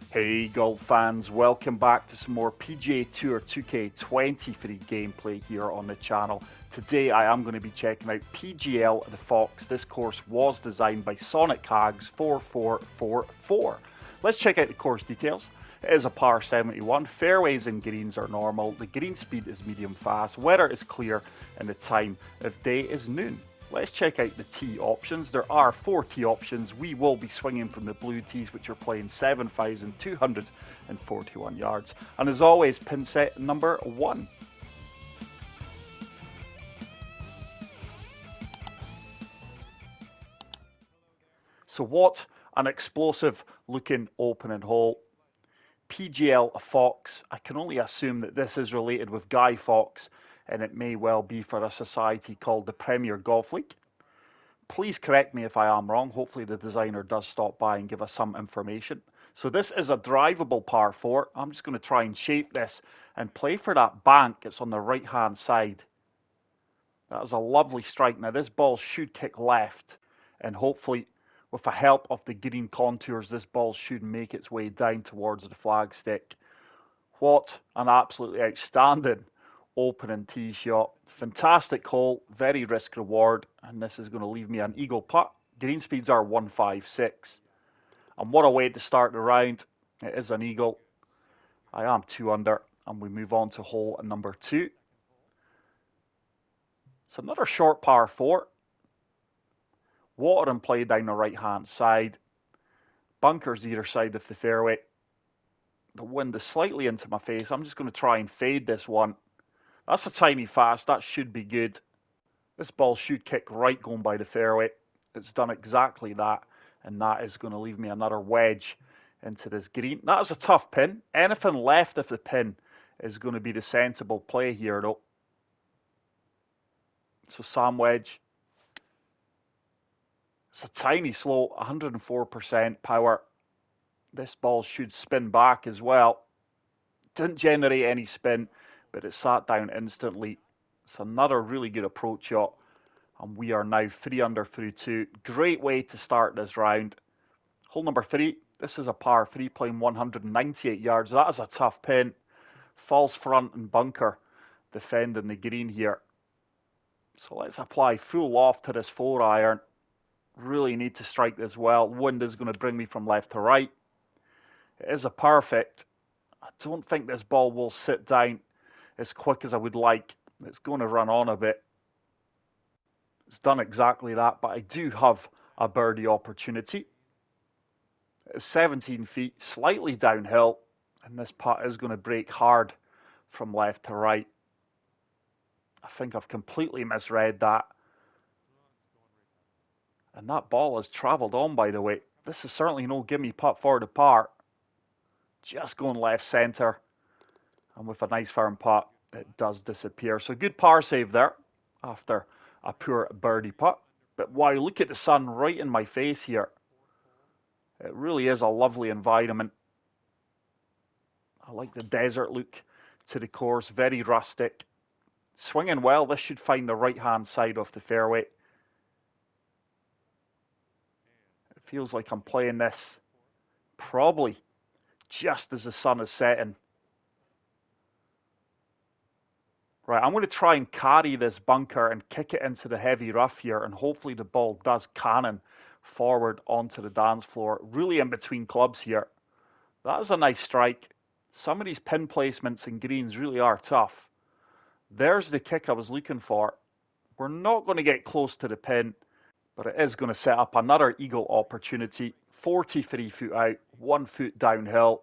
Hey golf fans, welcome back to some more PGA Tour 2K23 gameplay here on the channel. Today I am going to be checking out PGL the Fawkes. This course was designed by Couse 4444. Let's check out the course details. It is a par 71, fairways and greens are normal, the green speed is medium fast, weather is clear and the time of day is noon. Let's check out the tee options. There are 4 tee options. We will be swinging from the blue tees, which are playing 7,241 yards. And as always, pin set number 1. So what an explosive looking opening hole. PGL Fawkes. I can only assume that this is related with Guy Fawkes, and it may well be for a society called the Premier Golf League. Please correct me if I am wrong. Hopefully the designer does stop by and give us some information. So this is a drivable par 4. I'm just going to try and shape this and play for that bank. It's on the right hand side. That is a lovely strike. Now this ball should kick left, and hopefully with the help of the green contours, this ball should make its way down towards the flagstick. What an absolutely outstanding opening tee shot. Fantastic hole, very risk reward, and this is going to leave me an eagle putt. Green speeds are 156. And what a way to start the round. It is an eagle. I am 2 under, and we move on to hole number 2. It's another short par 4. Water and play down the right hand side. Bunkers either side of the fairway. The wind is slightly into my face. I'm just going to try and fade this one. That's a tiny fast. That should be good. This ball should kick right going by the fairway. It's done exactly that. And that is going to leave me another wedge into this green. That is a tough pin. Anything left of the pin is going to be the sensible play here though. So sand wedge. It's a tiny slow, 104% power. This ball should spin back as well. Didn't generate any spin, but it sat down instantly. It's another really good approach shot. And we are now 3 under through 2. Great way to start this round. Hole number 3. This is a par 3 playing 198 yards. That is a tough pin. False front and bunker defending the green here. So let's apply full loft to this 4-iron. Really need to strike this well. Wind is going to bring me from left to right. It is a perfect. I don't think this ball will sit down as quick as I would like. It's going to run on a bit. It's done exactly that, but I do have a birdie opportunity. It's 17 feet, slightly downhill, and this putt is going to break hard from left to right. I think I've completely misread that. And that ball has travelled on, by the way. This is certainly no gimme putt for the par. Just going left centre. And with a nice firm putt, it does disappear. So good par save there after a poor birdie putt. But wow, look at the sun right in my face here. It really is a lovely environment. I like the desert look to the course. Very rustic. Swinging well. This should find the right hand side of the fairway. Feels like I'm playing this probably just as the sun is setting. Right, I'm going to try and carry this bunker and kick it into the heavy rough here, and hopefully the ball does cannon forward onto the dance floor. Really in between clubs here. That is a nice strike. Some of these pin placements and greens really are tough. There's the kick I was looking for. We're not going to get close to the pin, but it is going to set up another eagle opportunity. 43 foot out, 1 foot downhill.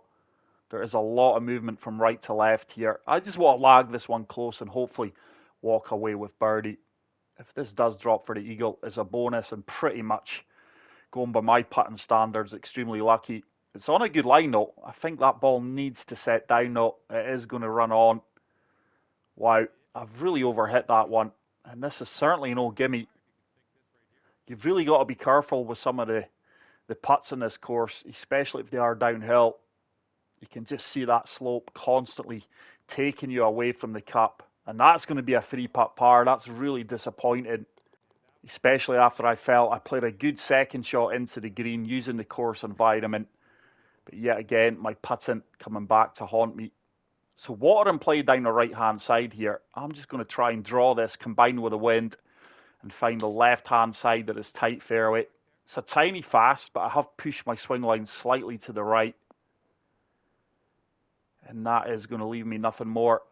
There is a lot of movement from right to left here. I just want to lag this one close and hopefully walk away with birdie. If this does drop for the eagle, it's a bonus and pretty much, going by my putting standards, extremely lucky. It's on a good line though. I think that ball needs to set down though. It is going to run on. Wow, I've really overhit that one. And this is certainly no gimme. You've really got to be careful with some of the putts in this course, especially if they are downhill. You can just see that slope constantly taking you away from the cup. And that's going to be a 3-putt par. That's really disappointing, especially after I felt I played a good second shot into the green using the course environment. But yet again, my putting coming back to haunt me. So water in play down the right-hand side here. I'm just going to try and draw this, combine with the wind, and find the left-hand side of this tight fairway. It's a tiny fast, but I have pushed my swing line slightly to the right. And that is going to leave me nothing more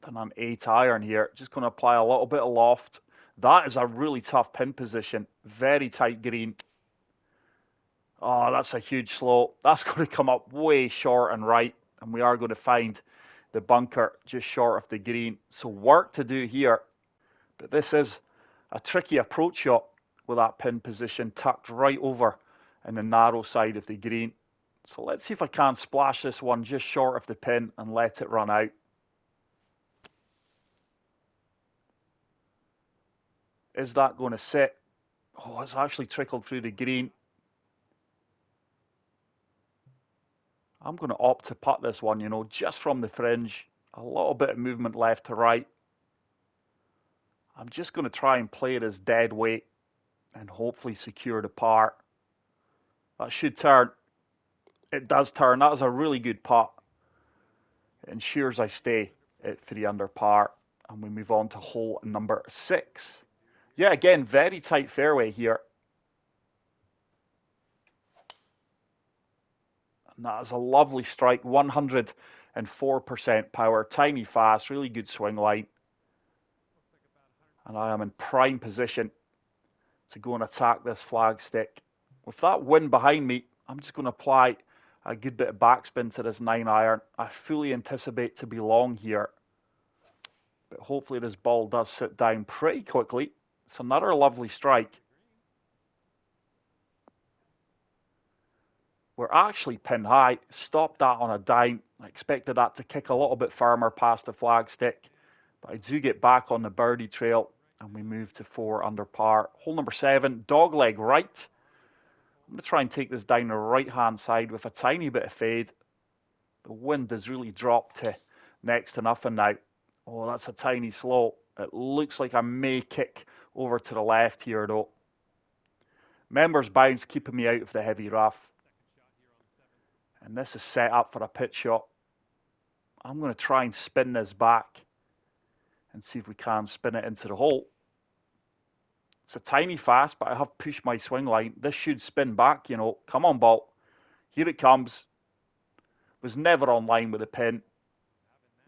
than an 8 iron here. Just going to apply a little bit of loft. That is a really tough pin position. Very tight green. Oh, that's a huge slope. That's going to come up way short and right. And we are going to find the bunker just short of the green. So work to do here. But this is a tricky approach shot with that pin position tucked right over in the narrow side of the green. So let's see if I can splash this one just short of the pin and let it run out. Is that going to sit? Oh, it's actually trickled through the green. I'm going to opt to putt this one, just from the fringe. A little bit of movement left to right. I'm just going to try and play it as dead weight and hopefully secure the par. That should turn. It does turn. That was a really good putt. It ensures I stay at 3 under par. And we move on to hole number 6. Yeah, again, very tight fairway here. And that is a lovely strike, 104% power, tiny fast, really good swing line. And I am in prime position to go and attack this flagstick. With that wind behind me, I'm just going to apply a good bit of backspin to this 9 iron. I fully anticipate to be long here. But hopefully this ball does sit down pretty quickly. It's another lovely strike. We're actually pin high. Stopped that on a dime. I expected that to kick a little bit firmer past the flagstick. But I do get back on the birdie trail. And we move to 4 under par. Hole number 7, dogleg right. I'm going to try and take this down the right-hand side with a tiny bit of fade. The wind has really dropped to next to nothing now. Oh, that's a tiny slope. It looks like I may kick over to the left here, though. Members bounce keeping me out of the heavy rough. And this is set up for a pitch shot. I'm going to try and spin this back and see if we can spin it into the hole. It's a tiny fast, but I have pushed my swing line. This should spin back, Come on, ball. Here it comes. Was never on line with the pin,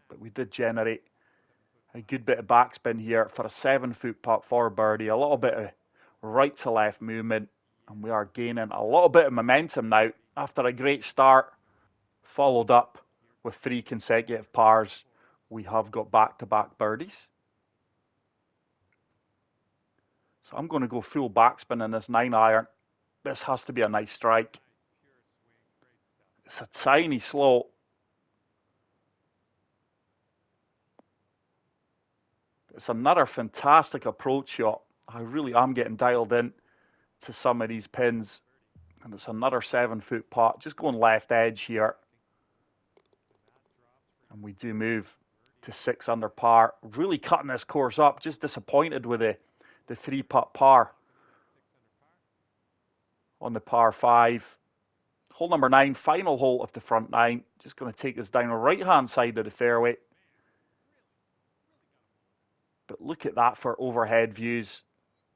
but we did generate a good bit of backspin here for a 7-foot putt for birdie. A little bit of right to left movement, and we are gaining a little bit of momentum now after a great start, followed up with 3 consecutive pars. We have got back-to-back birdies. So I'm going to go full backspin in this 9 iron. This has to be a nice strike. It's a tiny slope. It's another fantastic approach shot. I really am getting dialed in to some of these pins. And it's another 7-foot putt. Just going left edge here. And we do move to 6 under par. Really cutting this course up. Just disappointed with the 3-putt par on the par 5. Hole number 9, final hole of the front 9. Just going to take this down the right-hand side of the fairway. But look at that for overhead views.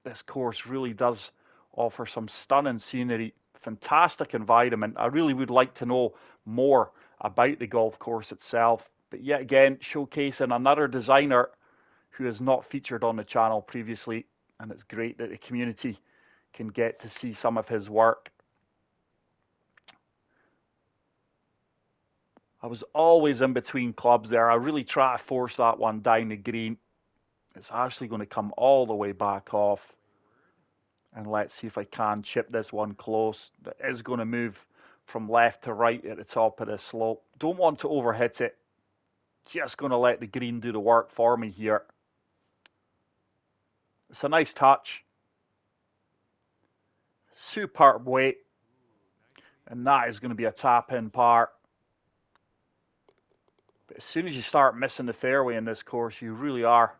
This course really does offer some stunning scenery. Fantastic environment. I really would like to know more about the golf course itself. But yet again, showcasing another designer who has not featured on the channel previously. And it's great that the community can get to see some of his work. I was always in between clubs there. I really try to force that one down the green. It's actually going to come all the way back off. And let's see if I can chip this one close. That is going to move from left to right at the top of this slope. Don't want to overhit it. Just going to let the green do the work for me here. It's a nice touch. Superb weight. And that is going to be a tap-in par. But as soon as you start missing the fairway in this course, you really are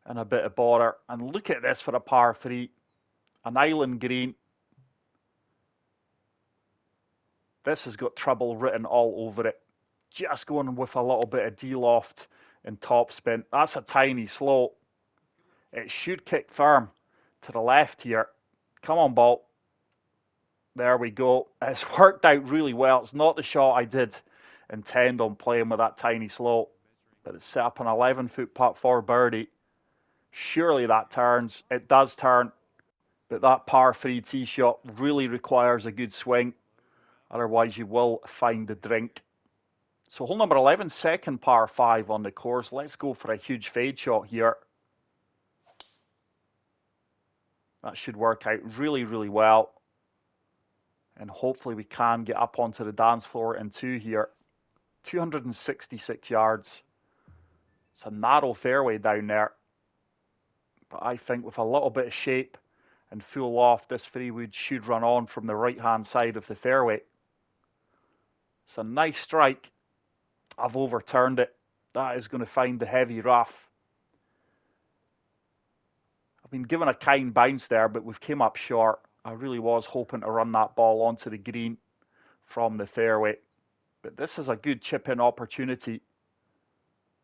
in a bit of bother. And look at this for a par 3. An island green. This has got trouble written all over it. Just going with a little bit of D-loft and topspin. That's a tiny slope. It should kick firm to the left here. Come on, ball. There we go. It's worked out really well. It's not the shot I did intend on playing with that tiny slope, but it's set up an 11-foot putt for birdie. Surely that turns. It does turn, but that par 3 tee shot really requires a good swing. Otherwise, you will find the drink. So hole number 11, second par 5 on the course. Let's go for a huge fade shot here. That should work out really, really well. And hopefully we can get up onto the dance floor in 2 here. 266 yards. It's a narrow fairway down there. But I think with a little bit of shape and full loft, this 3-wood should run on from the right-hand side of the fairway. It's a nice strike. I've overturned it. That is going to find the heavy rough. I've been given a kind bounce there, but we've came up short. I really was hoping to run that ball onto the green from the fairway. But this is a good chip-in opportunity.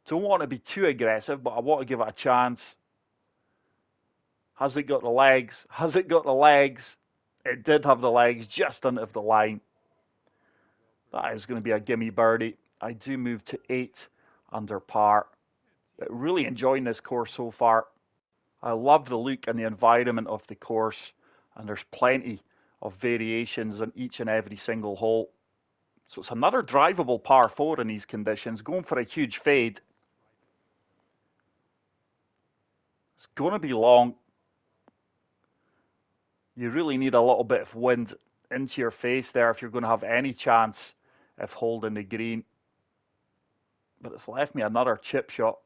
Don't want to be too aggressive, but I want to give it a chance. Has it got the legs? Has it got the legs? It did have the legs just under the line. That is going to be a gimme birdie. I do move to 8 under par. But really enjoying this course so far. I love the look and the environment of the course. And there's plenty of variations on each and every single hole. So it's another drivable par 4 in these conditions. Going for a huge fade. It's going to be long. You really need a little bit of wind into your face there if you're going to have any chance of holding the green. But it's left me another chip shot.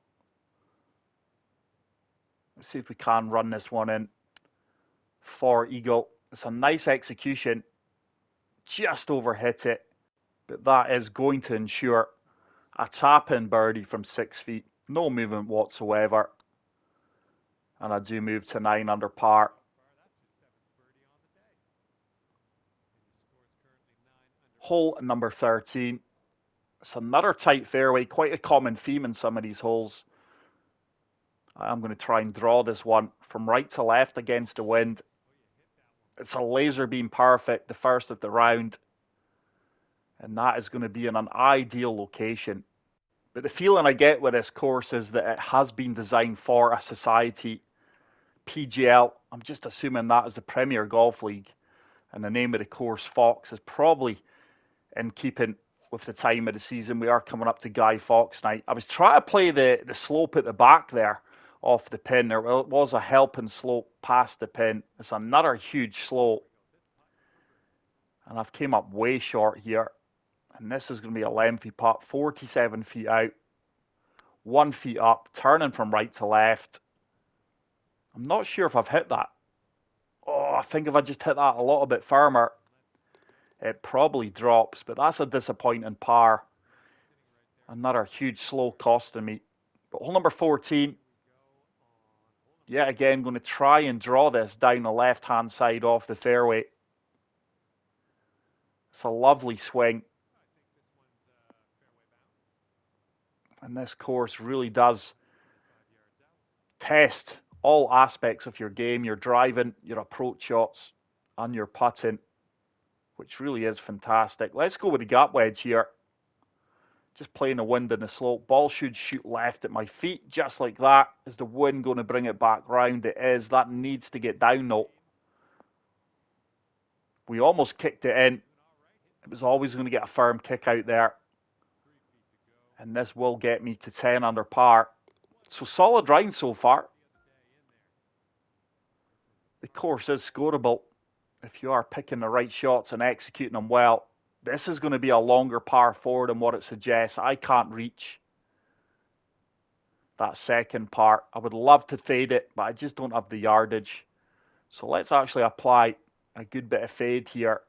Let's see if we can run this one in for eagle. It's a nice execution. Just overhit it. But that is going to ensure a tap-in birdie from 6 feet. No movement whatsoever. And I do move to 9 under par. Hole number 13. It's another tight fairway, quite a common theme in some of these holes. I'm going to try and draw this one from right to left against the wind. It's a laser beam perfect, the first of the round. And that is going to be in an ideal location. But the feeling I get with this course is that it has been designed for a society. PGL, I'm just assuming that is the Premier Golf League. And the name of the course, Fawkes, is probably in keeping with the time of the season. We are coming up to Guy Fawkes night. I was trying to play the slope at the back there off the pin. There was a helping slope past the pin. It's another huge slope. And I've came up way short here. And this is going to be a lengthy putt, 47 feet out. 1 foot up, turning from right to left. I'm not sure if I've hit that. Oh, I think if I just hit that a little bit firmer, it probably drops. But that's a disappointing par. Another huge slow costing me. But hole number 14. Yet again, going to try and draw this down the left-hand side off the fairway. It's a lovely swing. And this course really does test all aspects of your game, your driving, your approach shots, and your putting, which really is fantastic. Let's go with the gap wedge here. Just playing the wind and the slope. Ball should shoot left at my feet, just like that. Is the wind going to bring it back round? It is. That needs to get down though. We almost kicked it in. It was always going to get a firm kick out there. And this will get me to 10 under par. So solid round so far. The course is scoreable if you are picking the right shots and executing them well. This is going to be a longer par 4 than what it suggests. I can't reach that second part. I would love to fade it, but I just don't have the yardage. So let's actually apply a good bit of fade here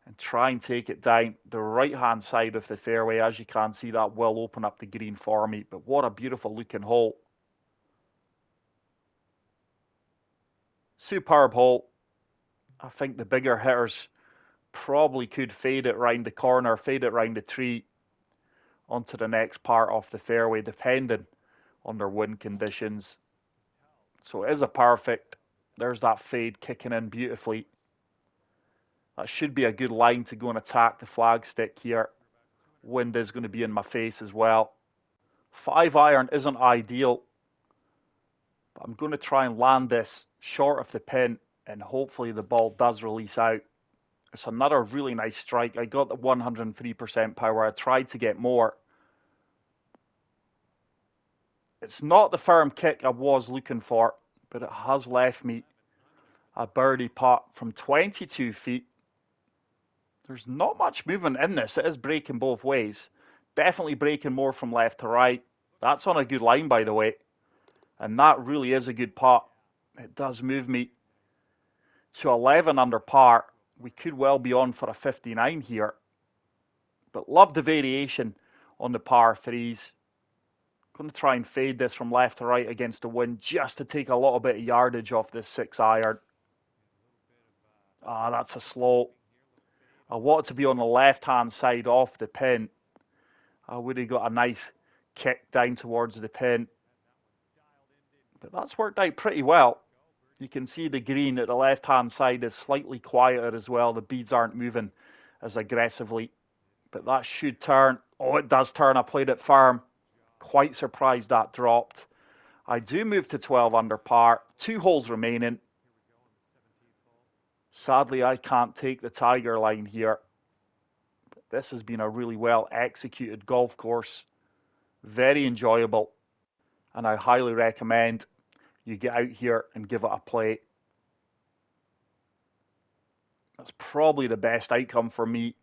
and try and take it down the right-hand side of the fairway. As you can see, that will open up the green for me. But what a beautiful looking hole. Superb hole. I think the bigger hitters Probably could fade it round the corner, fade it round the tree onto the next part of the fairway, depending on their wind conditions. So it is a perfect. There's that fade kicking in beautifully. That should be a good line to go and attack the flagstick here. Wind is going to be in my face as well. 5-iron isn't ideal, but I'm going to try and land this short of the pin, and hopefully the ball does release out. It's another really nice strike. I got the 103% power. I tried to get more. It's not the firm kick I was looking for, but it has left me a birdie putt from 22 feet. There's not much movement in this. It is breaking both ways. Definitely breaking more from left to right. That's on a good line, by the way. And that really is a good putt. It does move me to 11 under par. We could well be on for a 59 here. But love the variation on the par threes. Going to try and fade this from left to right against the wind just to take a little bit of yardage off this 6-iron. That's a slow. I want it to be on the left-hand side off the pin. I would have got a nice kick down towards the pin. But that's worked out pretty well. You can see the green at the left-hand side is slightly quieter as well. The beads aren't moving as aggressively. But that should turn. Oh, it does turn. I played it firm. Quite surprised that dropped. I do move to 12 under par. 2 holes remaining. Sadly, I can't take the tiger line here. But this has been a really well executed golf course. Very enjoyable. And I highly recommend you get out here and give it a play. That's probably the best outcome for me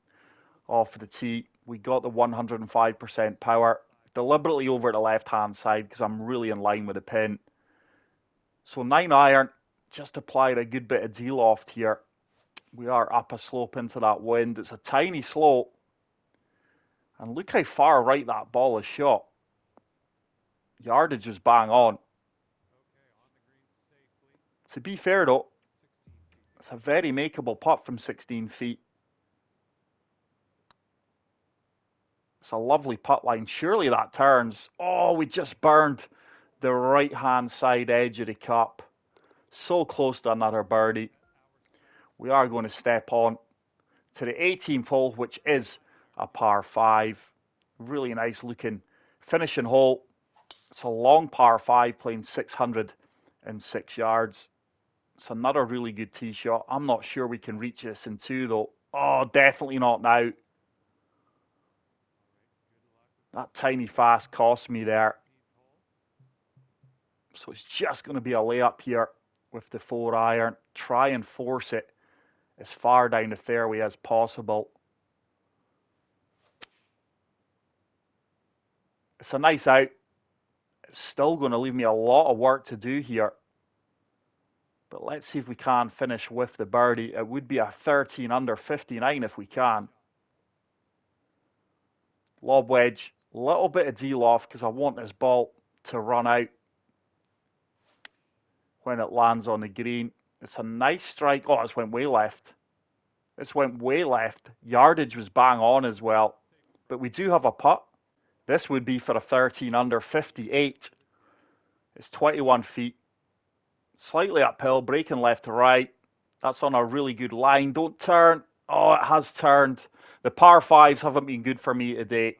off the tee. We got the 105% power. Deliberately over the left-hand side because I'm really in line with the pin. So 9-iron, just applied a good bit of D-loft here. We are up a slope into that wind. It's a tiny slope. And look how far right that ball is shot. Yardage is bang on. To be fair though, it's a very makeable putt from 16 feet. It's a lovely putt line. Surely that turns. Oh, we just burned the right-hand side edge of the cup. So close to another birdie. We are going to step on to the 18th hole, which is a par 5. Really nice looking finishing hole. It's a long par 5 playing 606 yards. It's another really good tee shot. I'm not sure we can reach this in 2 though. Oh, definitely not now. That tiny fast cost me there. So it's just going to be a layup here with the 4-iron. Try and force it as far down the fairway as possible. It's a nice out. It's still going to leave me a lot of work to do here. But let's see if we can finish with the birdie. It would be a 13 under 59 if we can. Lob wedge. A little bit of D-loft because I want this ball to run out when it lands on the green. It's a nice strike. Oh, it's went way left. This went way left. Yardage was bang on as well. But we do have a putt. This would be for a 13 under 58. It's 21 feet. Slightly uphill, breaking left to right. That's on a really good line. Don't turn. Oh, it has turned. The par 5s haven't been good for me today.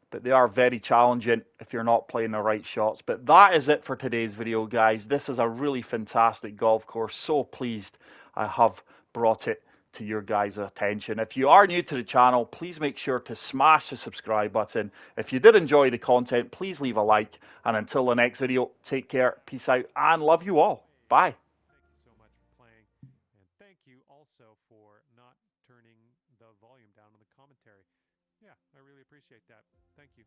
But they are very challenging if you're not playing the right shots. But that is it for today's video, guys. This is a really fantastic golf course. So pleased I have brought it to your guys' attention. If you are new to the channel, please make sure to smash the subscribe button. If you did enjoy the content, please leave a like. And until the next video, take care, peace out, and love you all. Bye. Thank you so much for playing. And thank you also for not turning the volume down on the commentary. Yeah, I really appreciate that. Thank you.